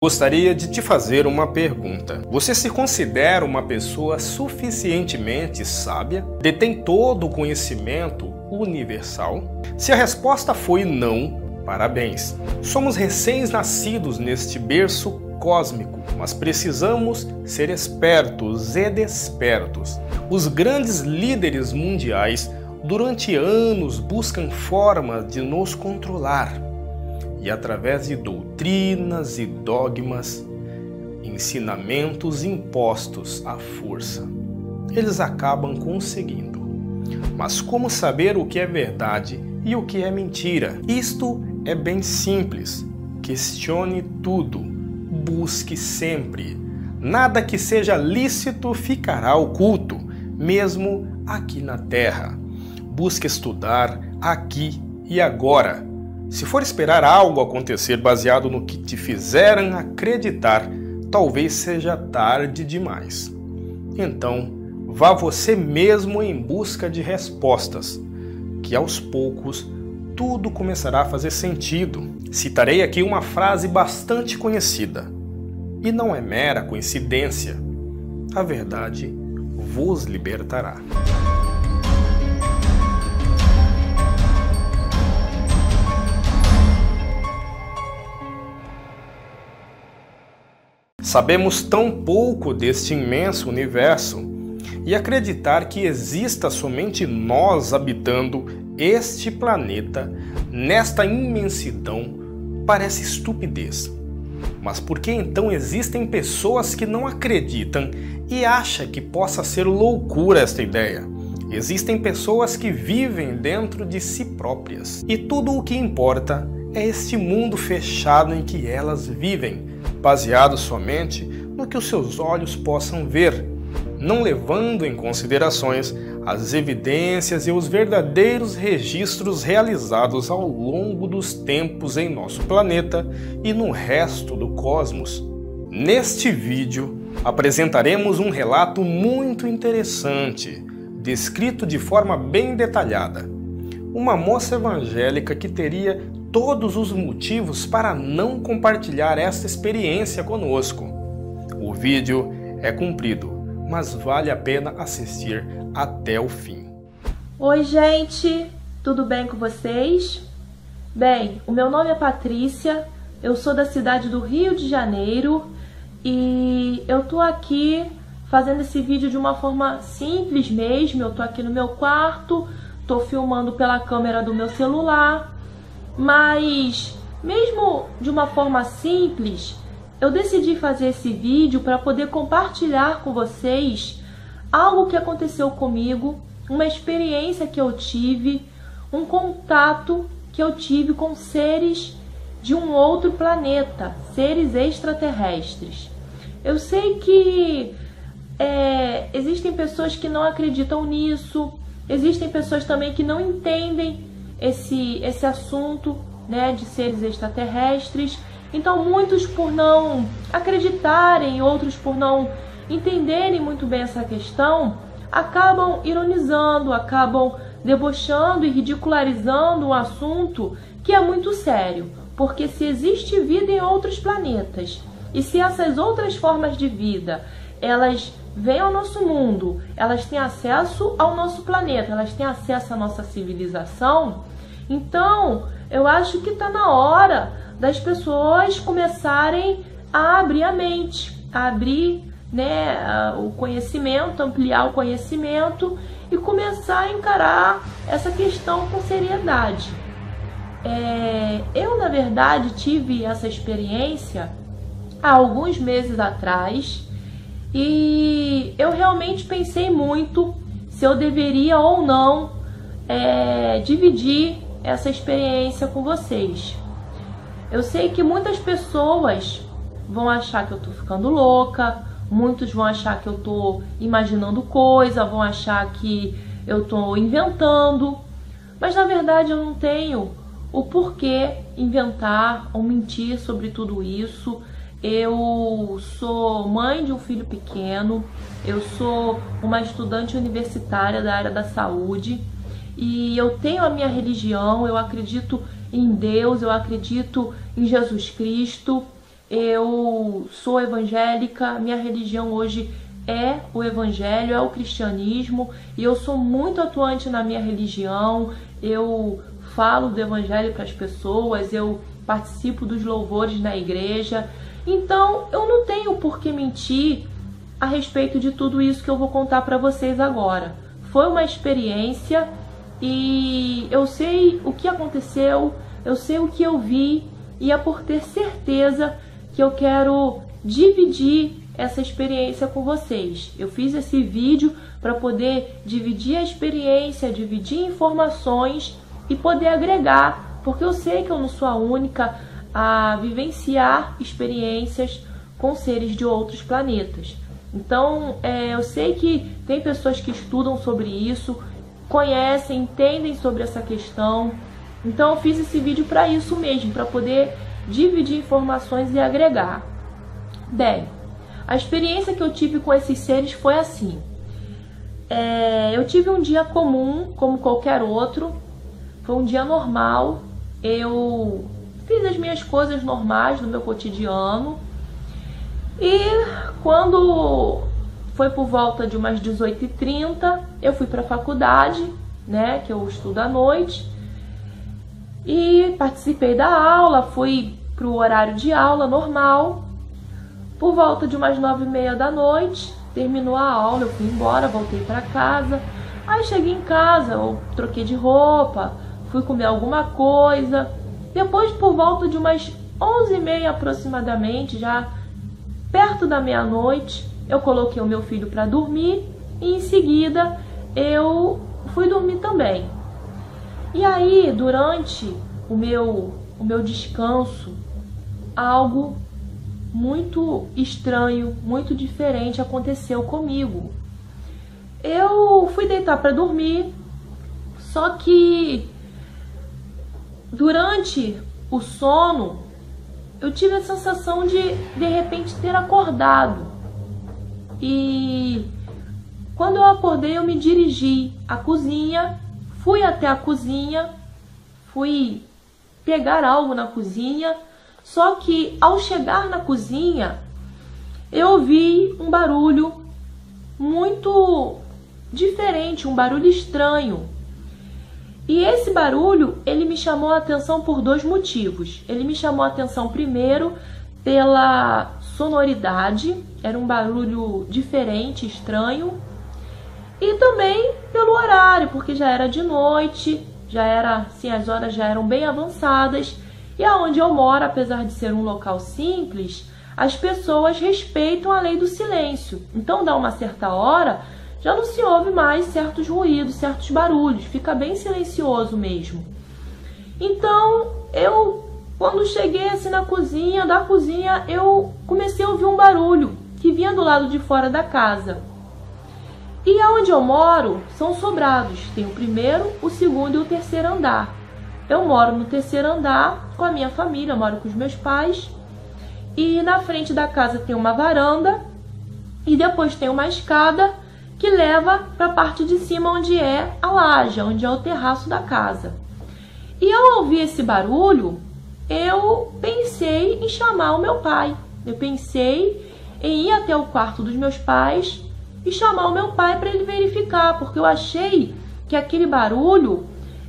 Gostaria de te fazer uma pergunta. Você se considera uma pessoa suficientemente sábia? Detém todo o conhecimento universal? Se a resposta foi não, parabéns. Somos recém-nascidos neste berço cósmico, mas precisamos ser espertos e despertos. Os grandes líderes mundiais durante anos buscam formas de nos controlar. E através de doutrinas e dogmas, ensinamentos impostos à força, eles acabam conseguindo. Mas como saber o que é verdade e o que é mentira? Isto é bem simples. Questione tudo, busque sempre. Nada que seja lícito ficará oculto, mesmo aqui na Terra. Busque estudar aqui e agora. Se for esperar algo acontecer baseado no que te fizeram acreditar, talvez seja tarde demais. Então, vá você mesmo em busca de respostas, que aos poucos tudo começará a fazer sentido. Citarei aqui uma frase bastante conhecida, e não é mera coincidência. A verdade vos libertará. Sabemos tão pouco deste imenso universo e acreditar que exista somente nós habitando este planeta nesta imensidão parece estupidez. Mas por que então existem pessoas que não acreditam e acham que possa ser loucura esta ideia? Existem pessoas que vivem dentro de si próprias e tudo o que importa é este mundo fechado em que elas vivem, baseado somente no que os seus olhos possam ver, não levando em considerações as evidências e os verdadeiros registros realizados ao longo dos tempos em nosso planeta e no resto do cosmos. Neste vídeo, apresentaremos um relato muito interessante, descrito de forma bem detalhada. Uma moça evangélica que teria todos os motivos para não compartilhar esta experiência conosco. O vídeo é comprido, mas vale a pena assistir até o fim. Oi gente, tudo bem com vocês? Bem, o meu nome é Patrícia, eu sou da cidade do Rio de Janeiro e eu tô aqui fazendo esse vídeo de uma forma simples mesmo. Eu tô aqui no meu quarto, tô filmando pela câmera do meu celular. Mas, mesmo de uma forma simples, eu decidi fazer esse vídeo para poder compartilhar com vocês algo que aconteceu comigo, uma experiência que eu tive, um contato que eu tive com seres de um outro planeta, seres extraterrestres. Eu sei que existem pessoas que não acreditam nisso, existem pessoas também que não entendem esse assunto, né, de seres extraterrestres. Então muitos, por não acreditarem, outros por não entenderem muito bem essa questão, acabam ironizando, acabam debochando e ridicularizando um assunto que é muito sério. Porque se existe vida em outros planetas e se essas outras formas de vida elas vêm ao nosso mundo, elas têm acesso ao nosso planeta, elas têm acesso à nossa civilização, então eu acho que está na hora das pessoas começarem a abrir a mente, a abrir, né, o conhecimento, ampliar o conhecimento e começar a encarar essa questão com seriedade. Eu, na verdade, tive essa experiência há alguns meses atrás e eu realmente pensei muito se eu deveria ou não dividir essa experiência com vocês. Eu sei que muitas pessoas vão achar que eu tô ficando louca, muitos vão achar que eu tô imaginando coisa, vão achar que eu tô inventando, mas na verdade eu não tenho o porquê inventar ou mentir sobre tudo isso. Eu sou mãe de um filho pequeno, eu sou uma estudante universitária da área da saúde e eu tenho a minha religião, eu acredito em Deus, eu acredito em Jesus Cristo, eu sou evangélica, minha religião hoje é o evangelho, é o cristianismo, e eu sou muito atuante na minha religião, eu falo do evangelho para as pessoas, eu participo dos louvores na igreja, então eu não tenho por que mentir a respeito de tudo isso que eu vou contar para vocês agora. Foi uma experiência e eu sei o que aconteceu, eu sei o que eu vi, e é por ter certeza que eu quero dividir essa experiência com vocês. Eu fiz esse vídeo para poder dividir a experiência, dividir informações e poder agregar, porque eu sei que eu não sou a única a vivenciar experiências com seres de outros planetas. Então, eu sei que tem pessoas que estudam sobre isso, conhecem, entendem sobre essa questão. Então, eu fiz esse vídeo para isso mesmo, para poder dividir informações e agregar. Bem, a experiência que eu tive com esses seres foi assim. Eu tive um dia comum, como qualquer outro. Foi um dia normal. Eu fiz as minhas coisas normais no meu cotidiano. E quando foi por volta de umas 18h30, eu fui para a faculdade, né, que eu estudo à noite. E participei da aula, fui para o horário de aula normal. Por volta de umas 9h30 da noite, terminou a aula, eu fui embora, voltei para casa. Aí cheguei em casa, eu troquei de roupa, fui comer alguma coisa. Depois, por volta de umas 11h30 aproximadamente, já perto da meia-noite, eu coloquei o meu filho para dormir e em seguida eu fui dormir também. E aí, durante o meu descanso, algo muito estranho, muito diferente aconteceu comigo. Eu fui deitar para dormir, só que durante o sono eu tive a sensação de repente ter acordado. E quando eu acordei, eu me dirigi à cozinha, fui até a cozinha, fui pegar algo na cozinha. Só que ao chegar na cozinha, eu ouvi um barulho muito diferente, um barulho estranho. E esse barulho, ele me chamou a atenção por dois motivos. Ele me chamou a atenção primeiro pela sonoridade, era um barulho diferente, estranho. E também pelo horário, porque já era de noite, já era, assim, as horas já eram bem avançadas. E aonde eu moro, apesar de ser um local simples, as pessoas respeitam a lei do silêncio. Então, dá uma certa hora, já não se ouve mais certos ruídos, certos barulhos. Fica bem silencioso mesmo. Então, quando cheguei assim na cozinha, da cozinha, eu comecei a ouvir um barulho que vinha do lado de fora da casa. E aonde eu moro, são sobrados. Tem o primeiro, o segundo e o terceiro andar. Eu moro no terceiro andar com a minha família, eu moro com os meus pais. E na frente da casa tem uma varanda e depois tem uma escada que leva para a parte de cima, onde é a laje, onde é o terraço da casa. E ao ouvir esse barulho, eu pensei em chamar o meu pai. Eu pensei em ir até o quarto dos meus pais e chamar o meu pai para ele verificar, porque eu achei que aquele barulho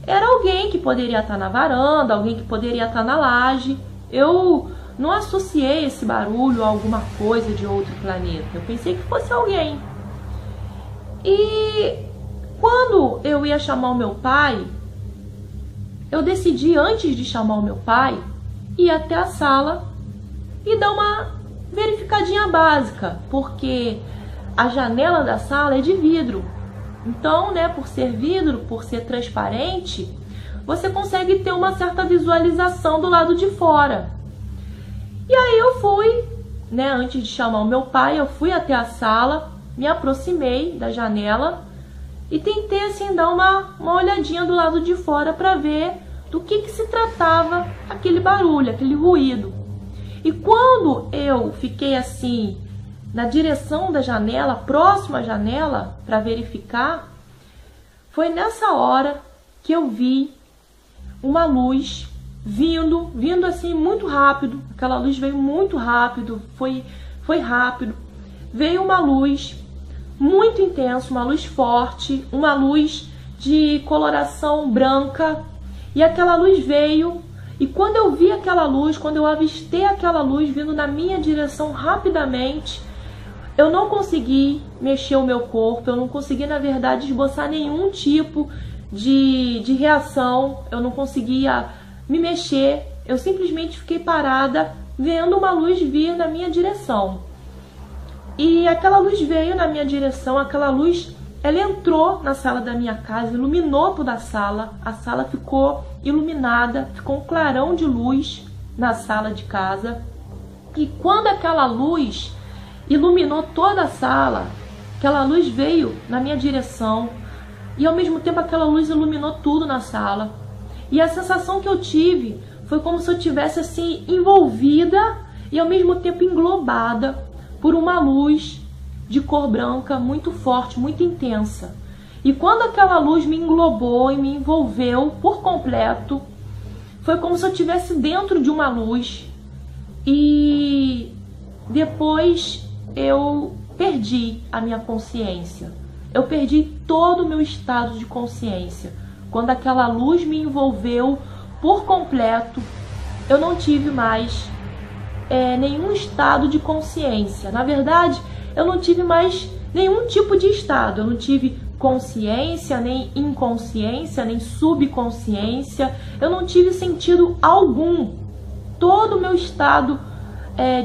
era alguém que poderia estar na varanda, alguém que poderia estar na laje. Eu não associei esse barulho a alguma coisa de outro planeta. Eu pensei que fosse alguém. E quando eu ia chamar o meu pai, eu decidi, antes de chamar o meu pai, ir até a sala e dar uma verificadinha básica, porque a janela da sala é de vidro. Então, né, por ser vidro, por ser transparente, você consegue ter uma certa visualização do lado de fora. E aí eu fui, né, antes de chamar o meu pai, eu fui até a sala, me aproximei da janela e tentei assim dar uma olhadinha do lado de fora para ver do que se tratava aquele barulho, aquele ruído. E quando eu fiquei assim na direção da janela, próxima à janela, para verificar, foi nessa hora que eu vi uma luz vindo assim muito rápido. Aquela luz veio muito rápido, foi rápido. Veio uma luz muito intensa, uma luz forte, uma luz de coloração branca. E aquela luz veio, e quando eu vi aquela luz, quando eu avistei aquela luz vindo na minha direção rapidamente, eu não consegui mexer o meu corpo, eu não consegui, na verdade, esboçar nenhum tipo de reação, eu não conseguia me mexer, eu simplesmente fiquei parada vendo uma luz vir na minha direção. E aquela luz veio na minha direção, aquela luz, ela entrou na sala da minha casa, iluminou toda a sala ficou iluminada, ficou um clarão de luz na sala de casa. E quando aquela luz iluminou toda a sala, aquela luz veio na minha direção e ao mesmo tempo aquela luz iluminou tudo na sala. E a sensação que eu tive foi como se eu tivesse assim envolvida e ao mesmo tempo englobada por uma luz de cor branca muito forte, muito intensa. E quando aquela luz me englobou e me envolveu por completo, foi como se eu estivesse dentro de uma luz. E depois eu perdi a minha consciência. Eu perdi todo o meu estado de consciência. Quando aquela luz me envolveu por completo, eu não tive mais nenhum estado de consciência. Na verdade, eu não tive mais nenhum tipo de estado. Eu não tive consciência, nem inconsciência, nem subconsciência. Eu não tive sentido algum. Todo o meu estado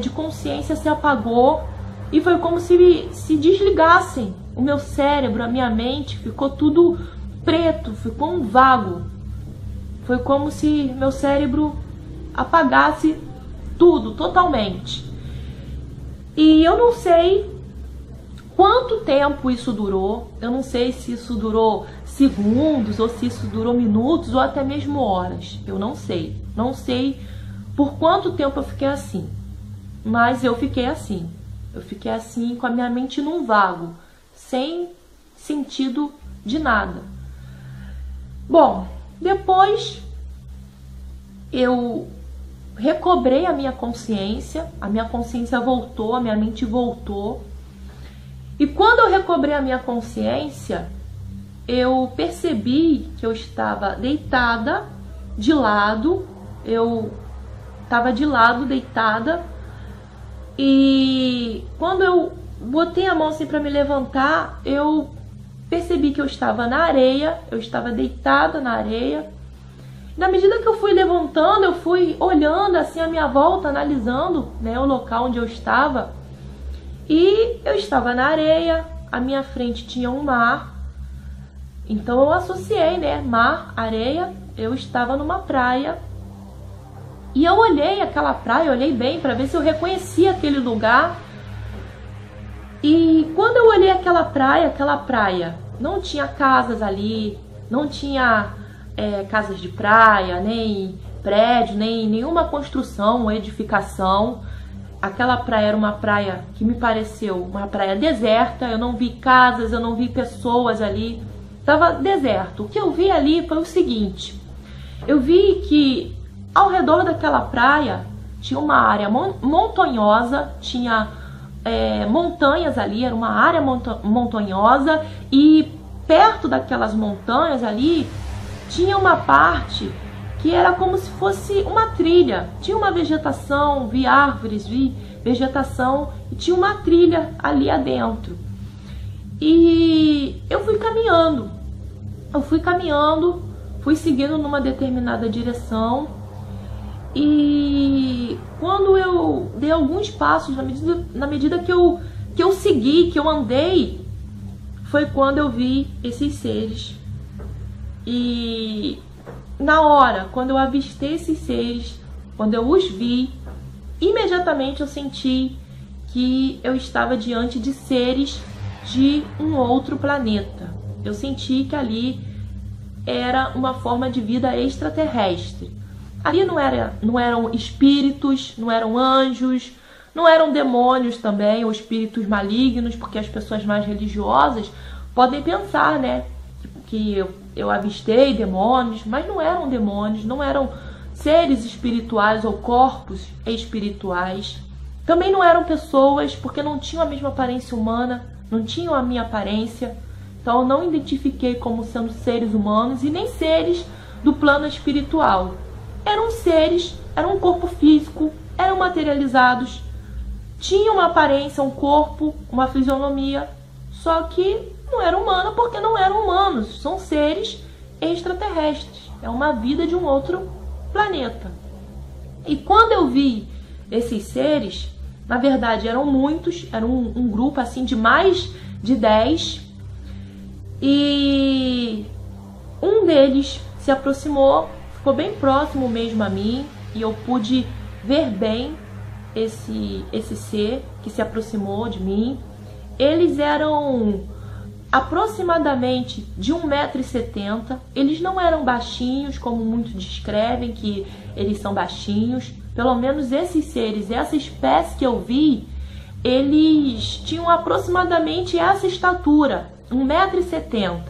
de consciência se apagou e foi como se desligassem o meu cérebro, a minha mente, ficou tudo preto, ficou um vago. Foi como se meu cérebro apagasse tudo, totalmente. E eu não sei quanto tempo isso durou, eu não sei se isso durou segundos, ou se isso durou minutos, ou até mesmo horas. Eu não sei. Não sei por quanto tempo eu fiquei assim. Mas eu fiquei assim. Eu fiquei assim com a minha mente num vago, sem sentido de nada. Bom, depois eu recobrei a minha consciência voltou, a minha mente voltou. E quando eu recobrei a minha consciência, eu percebi que eu estava deitada de lado, eu estava de lado, deitada, e quando eu botei a mão assim para me levantar, eu percebi que eu estava na areia, eu estava deitada na areia. Na medida que eu fui levantando, eu fui olhando assim à minha volta, analisando, né, o local onde eu estava. E eu estava na areia, à minha frente tinha um mar. Então eu associei, né, mar, areia, eu estava numa praia. E eu olhei aquela praia, olhei bem para ver se eu reconhecia aquele lugar. E quando eu olhei aquela praia não tinha casas ali, não tinha casas de praia, nem prédio, nem nenhuma construção ou edificação. Aquela praia era uma praia que me pareceu uma praia deserta, eu não vi casas, eu não vi pessoas ali, estava deserto. O que eu vi ali foi o seguinte: eu vi que ao redor daquela praia tinha uma área montanhosa, tinha montanhas ali, era uma área montanhosa, e perto daquelas montanhas ali tinha uma parte que era como se fosse uma trilha. Tinha uma vegetação, vi árvores, vi vegetação, e tinha uma trilha ali adentro. E eu fui caminhando, fui seguindo numa determinada direção. E quando eu dei alguns passos, na medida que eu segui, que eu andei, foi quando eu vi esses seres. E na hora, quando eu avistei esses seres, quando eu os vi, imediatamente eu senti que eu estava diante de seres de um outro planeta. Eu senti que ali era uma forma de vida extraterrestre. Ali não eram espíritos, não eram anjos, não eram demônios também, ou espíritos malignos, porque as pessoas mais religiosas podem pensar, né, que eu avistei demônios, mas não eram demônios, não eram seres espirituais ou corpos espirituais. Também não eram pessoas, porque não tinham a mesma aparência humana, não tinham a minha aparência. Então eu não identifiquei como sendo seres humanos e nem seres do plano espiritual. Eram seres, eram um corpo físico, eram materializados, tinham uma aparência, um corpo, uma fisionomia, só que não era humana porque não eram humanos, são seres extraterrestres, é uma vida de um outro planeta. E quando eu vi esses seres, na verdade eram muitos, era um grupo assim de mais de 10, e um deles se aproximou, ficou bem próximo mesmo a mim, e eu pude ver bem esse ser que se aproximou de mim. Eles eram aproximadamente de 1,70 m. Eles não eram baixinhos, como muitos descrevem que eles são baixinhos. Pelo menos esses seres, essa espécie que eu vi, eles tinham aproximadamente essa estatura, 1,70 m.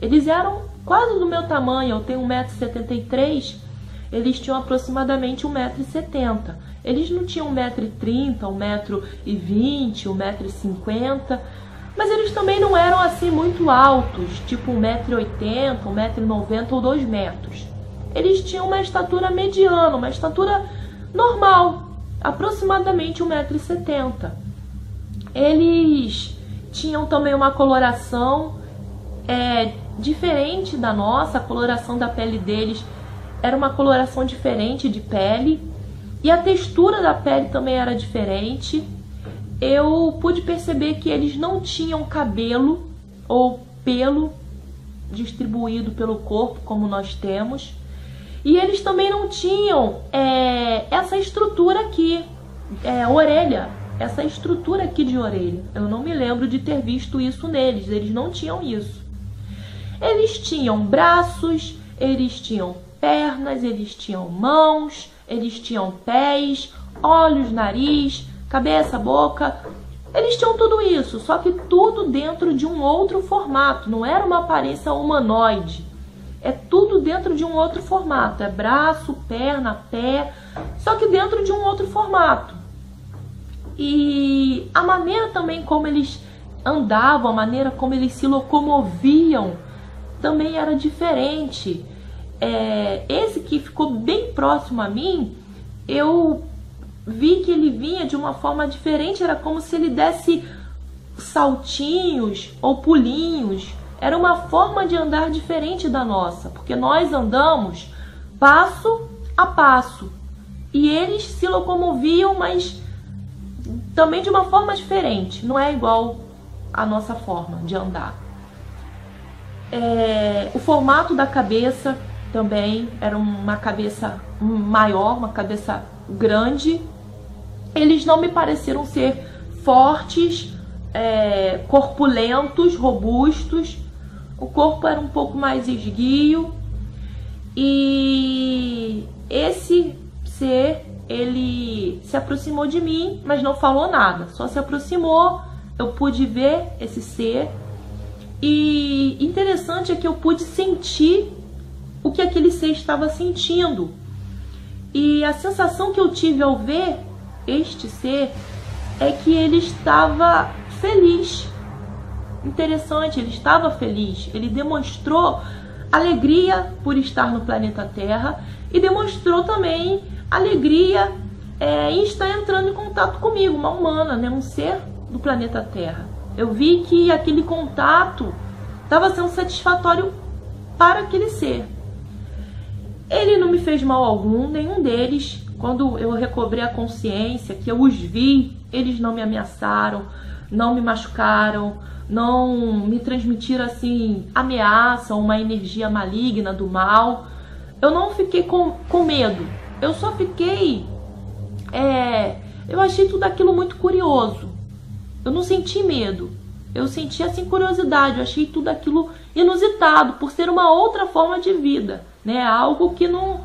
Eles eram quase do meu tamanho, eu tenho 1,73 m. Eles tinham aproximadamente 1,70 m. Eles não tinham 1,30 m, 1,20 m, 1,50 m. Mas eles também não eram assim muito altos, tipo 1,80 m, 1,90 m ou 2 metros. Eles tinham uma estatura mediana, uma estatura normal, aproximadamente 1,70 m. Eles tinham também uma coloração diferente da nossa, a coloração da pele deles era uma coloração diferente de pele, e a textura da pele também era diferente. Eu pude perceber que eles não tinham cabelo ou pelo distribuído pelo corpo como nós temos, e eles também não tinham essa estrutura aqui, orelha, essa estrutura aqui de orelha. Eu não me lembro de ter visto isso neles, eles não tinham isso. Eles tinham braços, eles tinham pernas, eles tinham mãos, eles tinham pés, olhos, nariz, cabeça, boca. Eles tinham tudo isso, só que tudo dentro de um outro formato. Não era uma aparência humanoide. É tudo dentro de um outro formato. É braço, perna, pé, só que dentro de um outro formato. E a maneira também como eles andavam, a maneira como eles se locomoviam, também era diferente. Esse que ficou bem próximo a mim, eu vi que ele vinha de uma forma diferente, era como se ele desse saltinhos ou pulinhos. Era uma forma de andar diferente da nossa, porque nós andamos passo a passo, e eles se locomoviam, mas também de uma forma diferente, não é igual a nossa forma de andar. O formato da cabeça também era uma cabeça maior, uma cabeça grande. Eles não me pareceram ser fortes, corpulentos, robustos. O corpo era um pouco mais esguio. E esse ser, ele se aproximou de mim, mas não falou nada. Só se aproximou, eu pude ver esse ser. E interessante é que eu pude sentir o que aquele ser estava sentindo. E a sensação que eu tive ao ver este ser é que ele estava feliz. Interessante, ele estava feliz. Ele demonstrou alegria por estar no planeta Terra e demonstrou também alegria em estar entrando em contato comigo, uma humana, né? Um ser do planeta Terra. Eu vi que aquele contato estava sendo satisfatório para aquele ser. Ele não me fez mal algum, nenhum deles. Quando eu recobrei a consciência, que eu os vi, eles não me ameaçaram, não me machucaram, não me transmitiram assim ameaça, uma energia maligna do mal. Eu não fiquei com medo, eu só fiquei... eu achei tudo aquilo muito curioso. Eu não senti medo, eu senti assim curiosidade, eu achei tudo aquilo inusitado, por ser uma outra forma de vida, né? Algo que não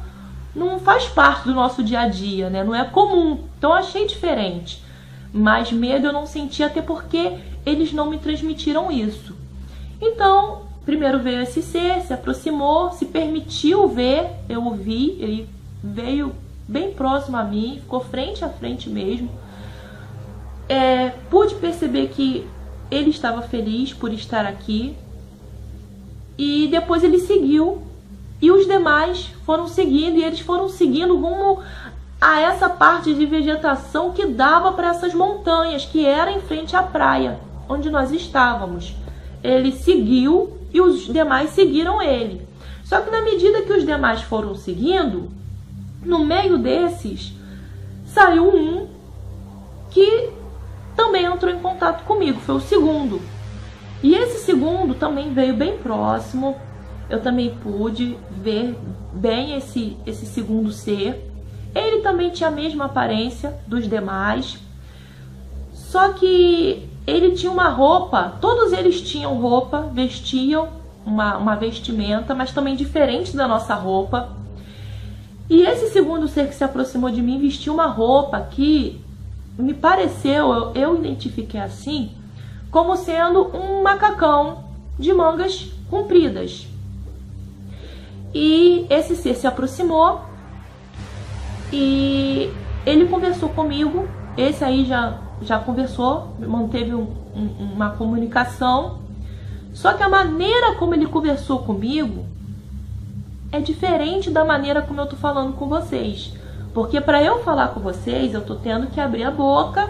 faz parte do nosso dia a dia, né? Não é comum, então eu achei diferente. Mas medo eu não senti, até porque eles não me transmitiram isso. Então, primeiro veio esse ser, se aproximou, se permitiu ver, eu o vi, ele veio bem próximo a mim, ficou frente a frente mesmo. Pude perceber que ele estava feliz por estar aqui. E depois ele seguiu. E os demais foram seguindo. E eles foram seguindo rumo a essa parte de vegetação que dava para essas montanhas, que era em frente à praia, onde nós estávamos. Ele seguiu e os demais seguiram ele. Só que na medida que os demais foram seguindo, no meio desses, saiu um que também entrou em contato comigo, foi o segundo. E esse segundo também veio bem próximo, eu também pude ver bem esse segundo ser. Ele também tinha a mesma aparência dos demais, só que ele tinha uma roupa, todos eles tinham roupa, vestiam uma vestimenta, mas também diferente da nossa roupa. E esse segundo ser que se aproximou de mim vestia uma roupa que me pareceu, eu identifiquei assim, como sendo um macacão de mangas compridas. E esse ser se aproximou e ele conversou comigo. Esse aí já conversou, manteve uma comunicação. Só que a maneira como ele conversou comigo é diferente da maneira como eu tô falando com vocês. Porque para eu falar com vocês, eu tô tendo que abrir a boca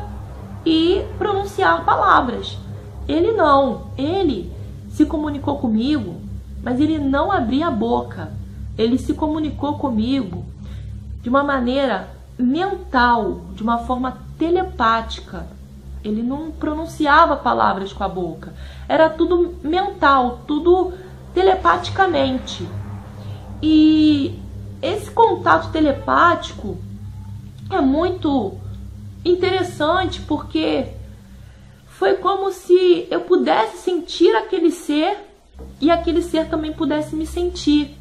e pronunciar palavras. Ele não. Ele se comunicou comigo, mas ele não abria a boca. Ele se comunicou comigo de uma maneira mental, de uma forma telepática. Ele não pronunciava palavras com a boca. Era tudo mental, tudo telepaticamente. E esse contato telepático é muito interessante, porque foi como se eu pudesse sentir aquele ser e aquele ser também pudesse me sentir.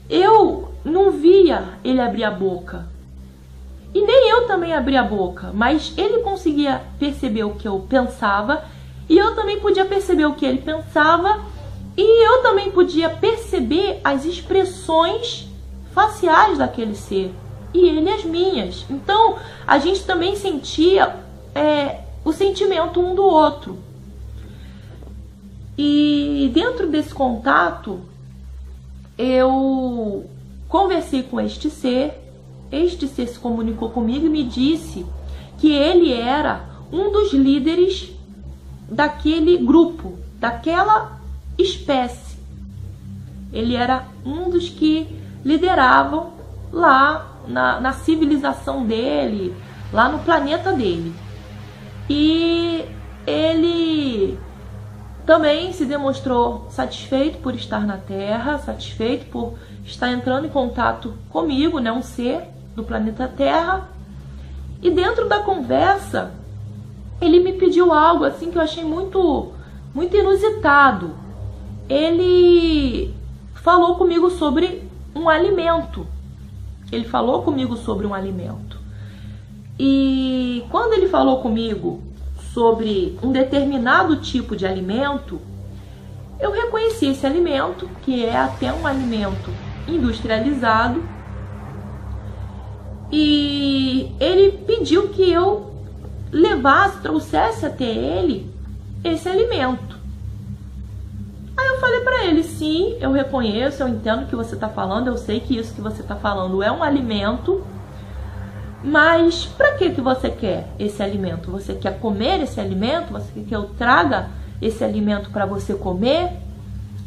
Eu não via ele abrir a boca. E nem eu também abri a boca, mas ele conseguia perceber o que eu pensava e eu também podia perceber o que ele pensava e eu também podia perceber as expressões faciais daquele ser e ele as minhas. Então a gente também sentia o sentimento um do outro. E dentro desse contato eu conversei com este ser se comunicou comigo e me disse que ele era um dos líderes daquele grupo, daquela espécie. Ele era um dos que lideravam lá na civilização dele, lá no planeta dele. E ele também se demonstrou satisfeito por estar na Terra, satisfeito por estar entrando em contato comigo, né, um ser do planeta Terra. E dentro da conversa, ele me pediu algo assim que eu achei muito inusitado. Ele falou comigo sobre um alimento. Ele falou comigo sobre um alimento. E quando ele falou comigo sobre um determinado tipo de alimento, eu reconheci esse alimento, que é até um alimento industrializado, e ele pediu que eu trouxesse até ele esse alimento. Aí eu falei para ele, sim, eu reconheço, eu entendo o que você está falando, eu sei que isso que você está falando é um alimento, mas para que você quer esse alimento? Você quer comer esse alimento? Você quer que eu traga esse alimento para você comer?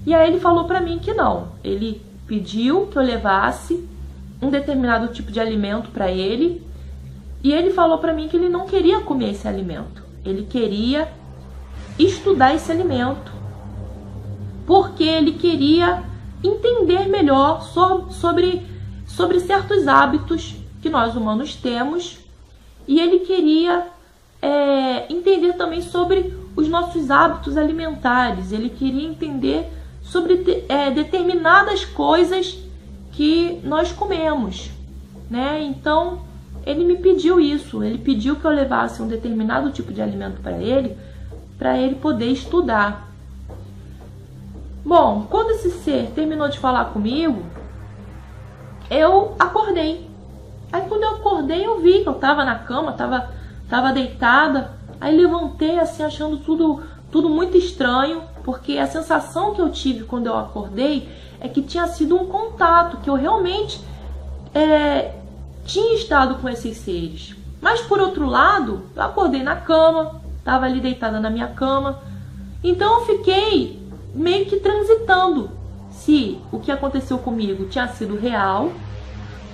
E aí ele falou para mim que não. Ele pediu que eu levasse um determinado tipo de alimento para ele. E ele falou para mim que ele não queria comer esse alimento. Ele queria estudar esse alimento, porque ele queria entender melhor sobre certos hábitos que nós humanos temos. E ele queria entender também sobre os nossos hábitos alimentares. Ele queria entender sobre determinadas coisas que nós comemos, né? Então ele me pediu isso. Ele pediu que eu levasse um determinado tipo de alimento para ele poder estudar. Bom, quando esse ser terminou de falar comigo, eu acordei. Aí quando eu acordei, eu vi que eu tava na cama, tava deitada. Aí levantei assim, achando tudo muito estranho, porque a sensação que eu tive quando eu acordei é que tinha sido um contato, que eu realmente tinha estado com esses seres. Mas por outro lado, eu acordei na cama, tava ali deitada na minha cama. Então eu fiquei meio que transitando se o que aconteceu comigo tinha sido real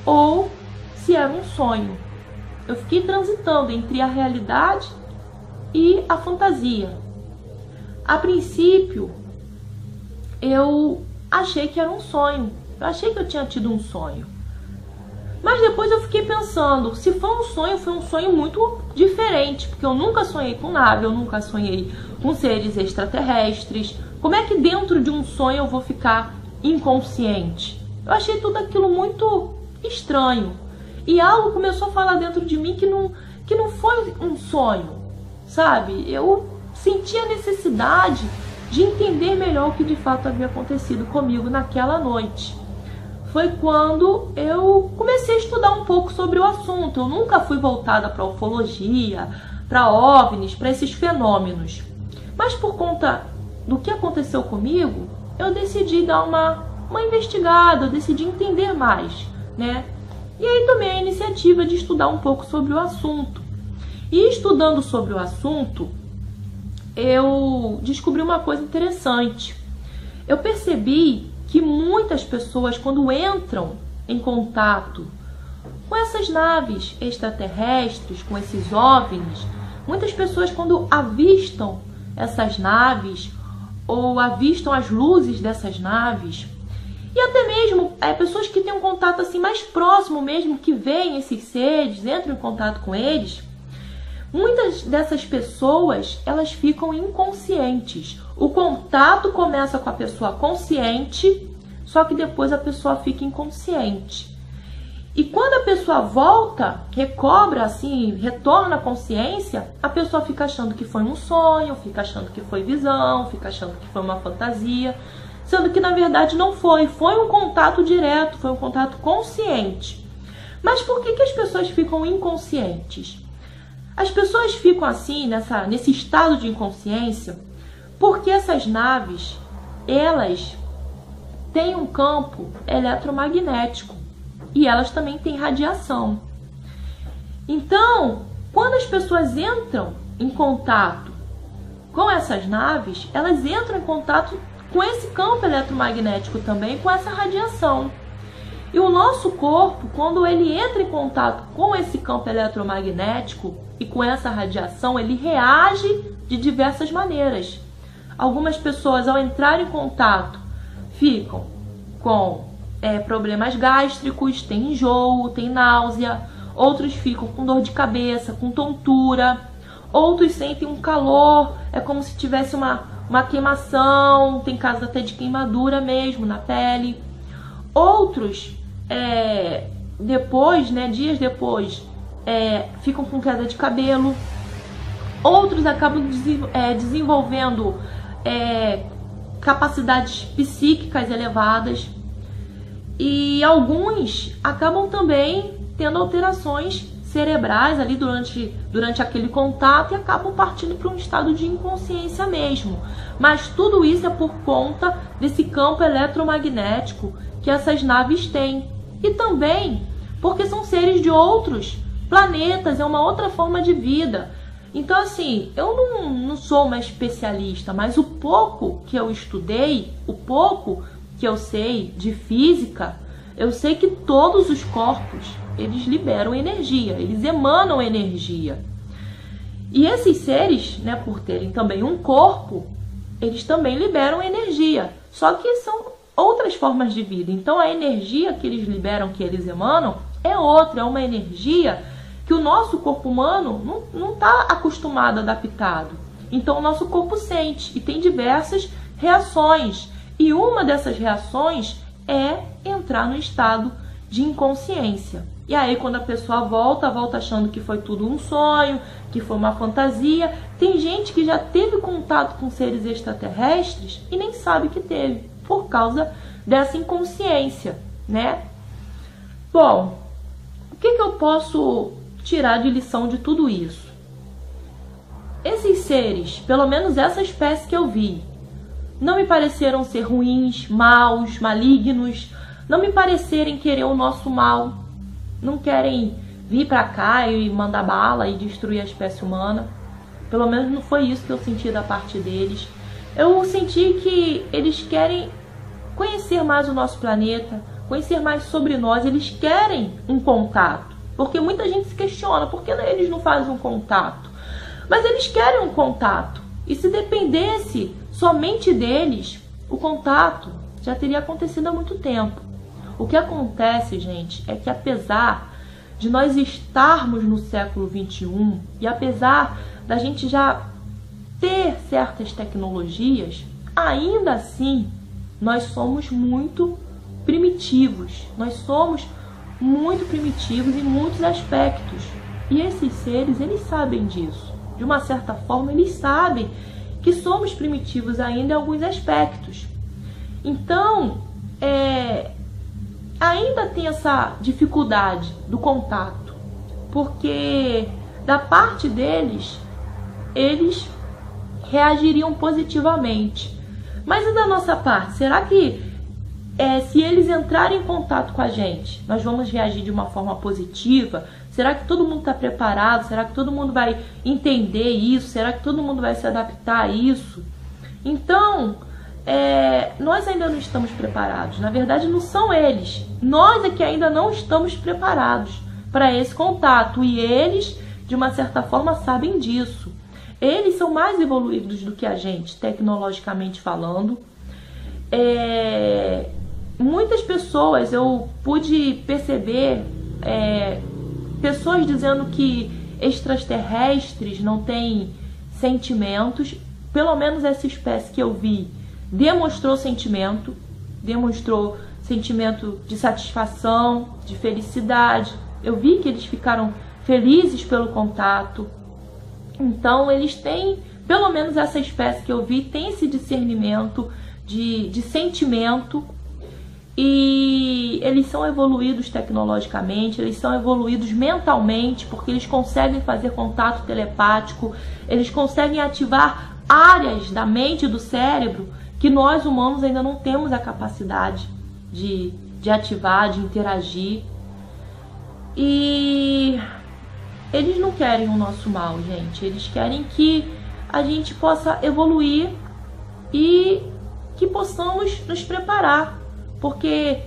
ou se era um sonho. Eu fiquei transitando entre a realidade e a fantasia. A princípio, eu achei que era um sonho. Eu achei que eu tinha tido um sonho. Mas depois eu fiquei pensando, se foi um sonho muito diferente, porque eu nunca sonhei com nave, eu nunca sonhei com seres extraterrestres. Como é que dentro de um sonho eu vou ficar inconsciente? Eu achei tudo aquilo muito estranho. E algo começou a falar dentro de mim que não foi um sonho, sabe? Eu senti a necessidade de entender melhor o que de fato havia acontecido comigo naquela noite. Foi quando eu comecei a estudar um pouco sobre o assunto. Eu nunca fui voltada para ufologia, para OVNIs, para esses fenômenos. Mas por conta do que aconteceu comigo, eu decidi dar uma investigada, eu decidi entender mais, né? E aí tomei a iniciativa de estudar um pouco sobre o assunto. E estudando sobre o assunto, eu descobri uma coisa interessante. Eu percebi que muitas pessoas, quando entram em contato com essas naves extraterrestres, com esses OVNIs, muitas pessoas, quando avistam essas naves ou avistam as luzes dessas naves, e até mesmo pessoas que têm um contato assim mais próximo mesmo, que veem esses seres, entram em contato com eles, muitas dessas pessoas, elas ficam inconscientes. O contato começa com a pessoa consciente, só que depois a pessoa fica inconsciente. E quando a pessoa volta, recobra assim, retorna à consciência, a pessoa fica achando que foi um sonho, fica achando que foi visão, fica achando que foi uma fantasia, sendo que na verdade não foi. Foi um contato direto, foi um contato consciente. Mas por que as pessoas ficam inconscientes? As pessoas ficam assim, nesse estado de inconsciência, porque essas naves, elas têm um campo eletromagnético e elas também têm radiação. Então, quando as pessoas entram em contato com essas naves, elas entram em contato com esse campo eletromagnético também, com essa radiação. E o nosso corpo, quando ele entra em contato com esse campo eletromagnético e com essa radiação, ele reage de diversas maneiras. Algumas pessoas, ao entrar em contato, ficam com problemas gástricos, tem enjoo, tem náusea. Outros ficam com dor de cabeça, com tontura. Outros sentem um calor, é como se tivesse uma queimação, tem casos até de queimadura mesmo na pele. Outros, dias depois, ficam com queda de cabelo. Outros acabam desenvolvendo capacidades psíquicas elevadas. E alguns acabam também tendo alterações cerebrais ali durante aquele contato e acabam partindo para um estado de inconsciência mesmo. Mas tudo isso é por conta desse campo eletromagnético que essas naves têm. E também porque são seres de outros planetas, é uma outra forma de vida. Então assim, eu não sou uma especialista, mas o pouco que eu estudei, o pouco que eu sei de física, eu sei que todos os corpos, eles liberam energia, eles emanam energia. E esses seres, né, por terem também um corpo, eles também liberam energia. Só que são outras formas de vida. Então a energia que eles liberam, que eles emanam, é outra, é uma energia que o nosso corpo humano não está acostumado, adaptado. Então o nosso corpo sente e tem diversas reações. E uma dessas reações é entrar no estado de inconsciência. E aí quando a pessoa volta achando que foi tudo um sonho, que foi uma fantasia. Tem gente que já teve contato com seres extraterrestres e nem sabe que teve, por causa dessa inconsciência, né? Bom, o que eu posso tirar de lição de tudo isso? Esses seres, pelo menos essa espécie que eu vi, não me pareceram ser ruins, maus, malignos, não me parecerem querer o nosso mal, não querem vir pra cá e mandar bala e destruir a espécie humana. Pelo menos não foi isso que eu senti da parte deles. Eu senti que eles querem conhecer mais o nosso planeta, conhecer mais sobre nós, eles querem um contato. Porque muita gente se questiona, por que eles não fazem um contato? Mas eles querem um contato. E se dependesse somente deles, o contato já teria acontecido há muito tempo. O que acontece, gente, é que apesar de nós estarmos no século XXI e apesar da gente já ter certas tecnologias, ainda assim nós somos muito primitivos. Nós somos muito primitivos em muitos aspectos. E esses seres, eles sabem disso. De uma certa forma, eles sabem que somos primitivos ainda em alguns aspectos. Então, ainda tem essa dificuldade do contato, porque da parte deles, eles reagiriam positivamente. Mas e da nossa parte? Será que se eles entrarem em contato com a gente, nós vamos reagir de uma forma positiva? Será que todo mundo está preparado? Será que todo mundo vai entender isso? Será que todo mundo vai se adaptar a isso? Então, nós ainda não estamos preparados. Na verdade, não são eles. Nós é que ainda não estamos preparados para esse contato. E eles, de uma certa forma, sabem disso. Eles são mais evoluídos do que a gente, tecnologicamente falando. Muitas pessoas, eu pude perceber, pessoas dizendo que extraterrestres não têm sentimentos. Pelo menos essa espécie que eu vi demonstrou sentimento de satisfação, de felicidade. Eu vi que eles ficaram felizes pelo contato. Então eles têm, pelo menos essa espécie que eu vi, tem esse discernimento de sentimento. E eles são evoluídos tecnologicamente, eles são evoluídos mentalmente, porque eles conseguem fazer contato telepático, eles conseguem ativar áreas da mente e do cérebro que nós humanos ainda não temos a capacidade de ativar, de interagir. E eles não querem o nosso mal, gente. Eles querem que a gente possa evoluir e que possamos nos preparar. Porque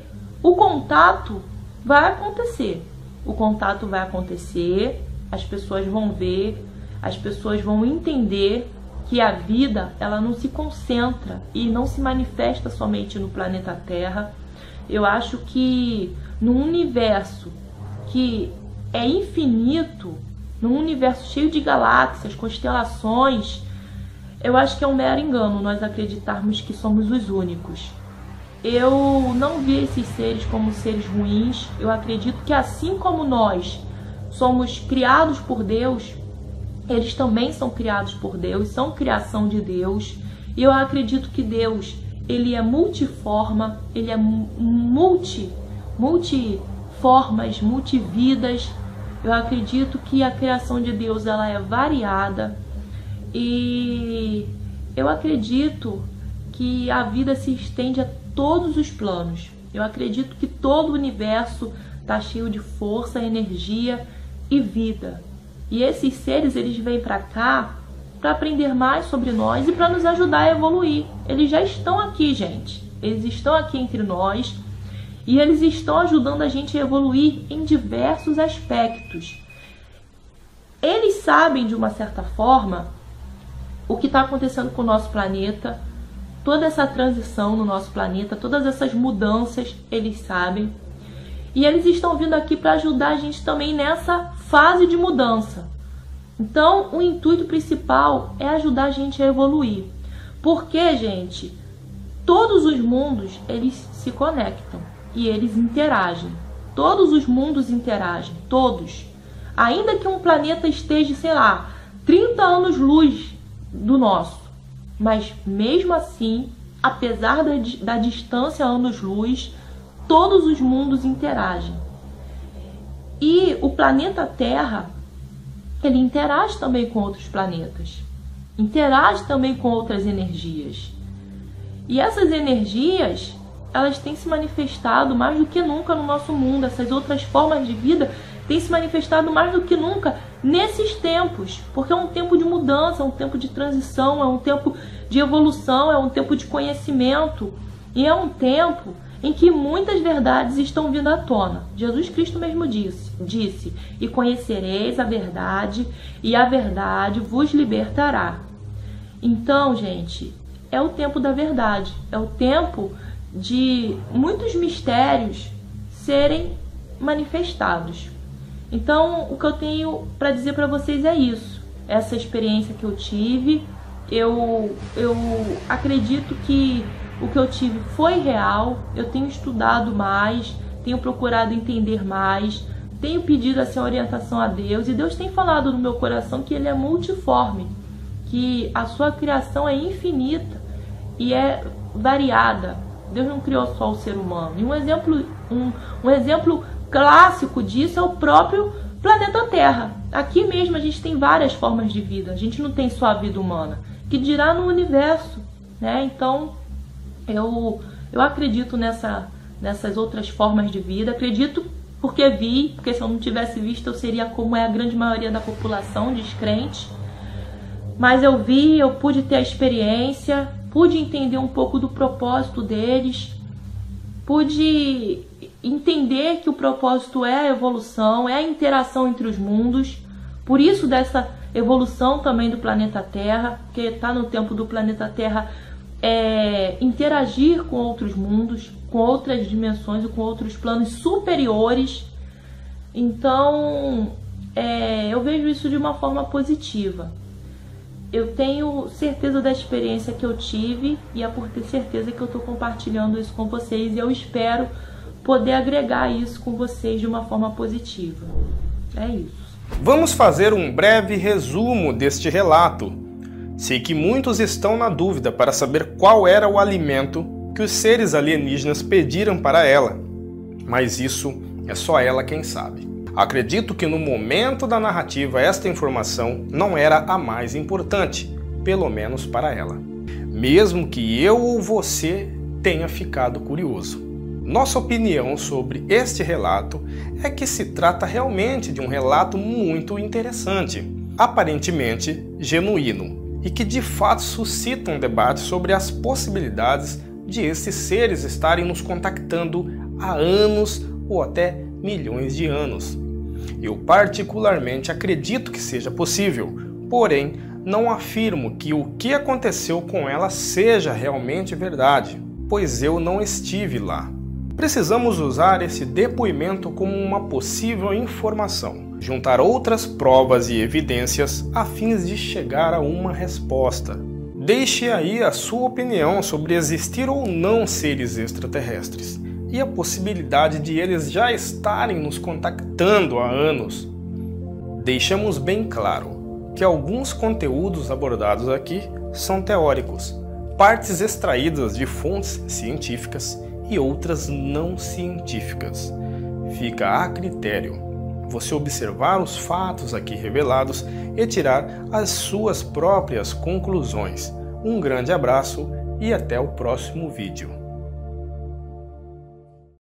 o contato vai acontecer. O contato vai acontecer, as pessoas vão ver, as pessoas vão entender que a vida, ela não se concentra e não se manifesta somente no planeta Terra. Eu acho que num universo que é infinito, num universo cheio de galáxias, constelações, eu acho que é um mero engano nós acreditarmos que somos os únicos. Eu não vi esses seres como seres ruins. Eu acredito que assim como nós somos criados por Deus, eles também são criados por Deus, são criação de Deus. E eu acredito que Deus, ele é multiforma, ele é multiformas, multividas. Eu acredito que a criação de Deus, ela é variada. E eu acredito que a vida se estende a todos os planos. Eu acredito que todo o universo está cheio de força, energia e vida. E esses seres, eles vêm para cá para aprender mais sobre nós e para nos ajudar a evoluir. Eles já estão aqui, gente. Eles estão aqui entre nós e eles estão ajudando a gente a evoluir em diversos aspectos. Eles sabem, de uma certa forma, o que está acontecendo com o nosso planeta, toda essa transição no nosso planeta, todas essas mudanças, eles sabem. E eles estão vindo aqui para ajudar a gente também nessa fase de mudança. Então, o intuito principal é ajudar a gente a evoluir. Porque, gente, todos os mundos, eles se conectam e eles interagem. Todos os mundos interagem, todos. Ainda que um planeta esteja, sei lá, 30 anos-luz do nosso, mas mesmo assim, apesar da distância anos-luz, todos os mundos interagem. E o planeta Terra, ele interage também com outros planetas, interage também com outras energias. E essas energias, elas têm se manifestado mais do que nunca no nosso mundo. Essas outras formas de vida têm se manifestado mais do que nunca nesses tempos, porque é um tempo de mudança, é um tempo de transição, é um tempo de evolução, é um tempo de conhecimento, e é um tempo em que muitas verdades estão vindo à tona. Jesus Cristo mesmo disse: e conhecereis a verdade, e a verdade vos libertará. Então, gente, é o tempo da verdade, é o tempo de muitos mistérios serem manifestados. Então, o que eu tenho para dizer para vocês é isso. Essa experiência que eu tive, eu acredito que o que eu tive foi real. Eu tenho estudado mais, tenho procurado entender mais, tenho pedido essa orientação a Deus, e Deus tem falado no meu coração que Ele é multiforme, que a sua criação é infinita e é variada. Deus não criou só o ser humano. E um exemplo clássico disso é o próprio planeta Terra. Aqui mesmo a gente tem várias formas de vida. A gente não tem só a vida humana, que dirá no universo, né? Então, eu acredito nessas outras formas de vida. Acredito porque vi, porque se eu não tivesse visto eu seria como é a grande maioria da população, descrente. Mas eu vi, eu pude ter a experiência, pude entender um pouco do propósito deles, pude entender que o propósito é a evolução, é a interação entre os mundos. Por isso dessa evolução também do planeta Terra, porque está no tempo do planeta Terra interagir com outros mundos, com outras dimensões e com outros planos superiores. Então, eu vejo isso de uma forma positiva. Eu tenho certeza da experiência que eu tive, e é por ter certeza que eu estou compartilhando isso com vocês, e eu espero poder agregar isso com vocês de uma forma positiva. É isso. Vamos fazer um breve resumo deste relato. Sei que muitos estão na dúvida para saber qual era o alimento que os seres alienígenas pediram para ela, mas isso é só ela quem sabe. Acredito que no momento da narrativa esta informação não era a mais importante, pelo menos para ela, mesmo que eu ou você tenha ficado curioso. Nossa opinião sobre este relato é que se trata realmente de um relato muito interessante, aparentemente genuíno, e que de fato suscita um debate sobre as possibilidades de esses seres estarem nos contactando há anos ou até milhões de anos. Eu particularmente acredito que seja possível, porém não afirmo que o que aconteceu com ela seja realmente verdade, pois eu não estive lá. Precisamos usar esse depoimento como uma possível informação, juntar outras provas e evidências a fim de chegar a uma resposta. Deixe aí a sua opinião sobre existir ou não seres extraterrestres e a possibilidade de eles já estarem nos contactando há anos. Deixamos bem claro que alguns conteúdos abordados aqui são teóricos, partes extraídas de fontes científicas e outras não científicas. Fica a critério você observar os fatos aqui revelados e tirar as suas próprias conclusões. Um grande abraço e até o próximo vídeo.